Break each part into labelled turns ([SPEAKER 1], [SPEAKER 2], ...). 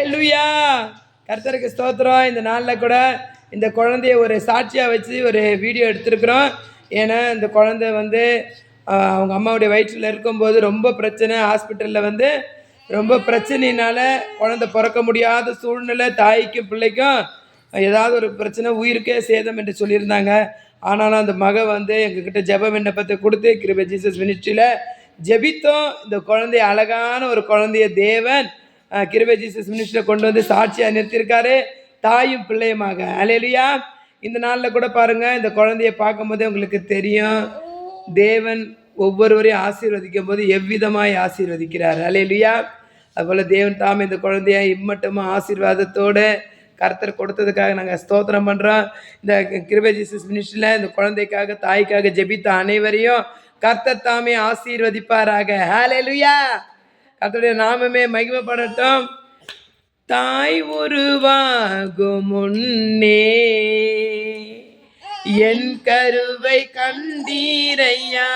[SPEAKER 1] ஹல்லேலூயா. கர்த்தருக்கு ஸ்தோத்திரம். இந்த நாளில் கூட இந்த குழந்தைய ஒரு சாட்சியாக வச்சு ஒரு வீடியோ எடுத்திருக்கிறோம். ஏன்னா இந்த குழந்தை அவங்க அம்மாவுடைய வயிற்றில் இருக்கும்போது ரொம்ப பிரச்சனை, ஹாஸ்பிட்டலில் ரொம்ப பிரச்சனையினால குழந்தை பிறக்க முடியாத சூழ்நிலை, தாய்க்கும் பிள்ளைக்கும் ஏதாவது ஒரு பிரச்சனை, உயிருக்கே சேதம் என்று சொல்லியிருந்தாங்க. ஆனாலும் அந்த மக எங்ககிட்ட ஜெப விண்ணப்பத்தை கொடுத்து கிருபை ஜீசஸ் மினிஸ்ட்ரியில் ஜெபித்தோம். இந்த குழந்தைய அழகான ஒரு குழந்தைய தேவன் கிருபை ஜீசஸ் மினிஸ்ட்ரியில் கொண்டு வந்து சாட்சியாக நிறுத்தியிருக்காரு, தாயும் பிள்ளையுமாக. ஹல்லேலூயா. இந்த நாளில் கூட பாருங்கள், இந்த குழந்தைய பார்க்கும்போதே உங்களுக்கு தெரியும், தேவன் ஒவ்வொருவரையும் ஆசீர்வதிக்கும் போது எவ்விதமாய் ஆசீர்வதிக்கிறார். ஹல்லேலூயா. அதுபோல் தேவன் தாமே இந்த குழந்தைய இம்மட்டுமா ஆசீர்வாதத்தோடு கர்த்தர் கொடுத்ததுக்காக நாங்கள் ஸ்தோத்திரம் பண்ணுறோம். இந்த கிருபை ஜீசஸ் மினிஸ்ட்ரியில் இந்த குழந்தைக்காக தாய்க்காக ஜெபித்த அனைவரையும் கர்த்தர் தாமே ஆசீர்வதிப்பாராக. ஹல்லேலூயா. கர்த்தருடைய நாமமே மகிமைப்படட்டும். தாய் உருவாகும் முன்னே என் கருவை கண்டீரையா,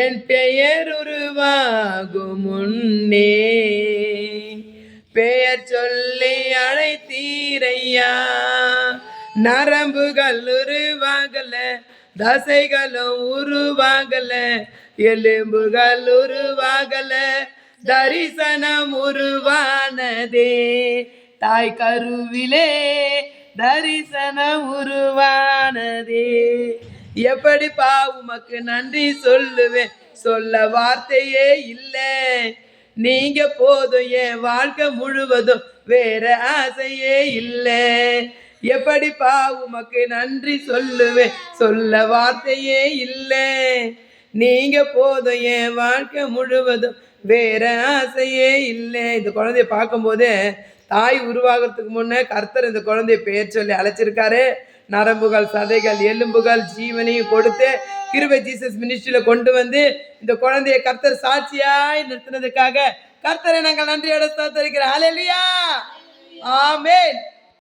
[SPEAKER 1] என் பெயர் உருவாகும் முன்னே பெயர் சொல்லி அழைத்தீரையா. நரம்புகள் உருவாகல, தசைகளும் உருவாகல, எலும்புகள் உருவாகல, தரிசனம் உருவானதே. தாய் கருவிலே தரிசனம் உருவானதே. எப்படிப்பா உமக்கு நன்றி சொல்லுவேன், சொல்ல வார்த்தையே இல்லை. நீங்க போதும், என் வாழ்க்கை முழுவதும் வேற ஆசையே இல்லை. எப்படிப்பா உமக்கு நன்றி சொல்லுவேன், சொல்ல வார்த்தையே இல்லை. நீங்க போதும், என் வாழ்க்கை முழுவதும் வேற ஆசையே இல்லை. இந்த குழந்தைய பார்க்கும்போது தாய் உருவாகிறதுக்கு முன்னே கர்த்தர் இந்த குழந்தைய பெயர் சொல்லி அழைச்சிருக்காரு. நரம்புகள், சதைகள், எலும்புகள், ஜீவனையும் கொடுத்து கிருபை ஜீசஸ் மினிஸ்ட்ரியில கொண்டு வந்து இந்த குழந்தைய கர்த்தர் சாட்சியாய் நிறுத்தினதுக்காக கர்த்தரை நாங்கள் நன்றியோட ஸ்தோத்திரிக்கிறோம். ஹல்லேலூயா. ஆமென்.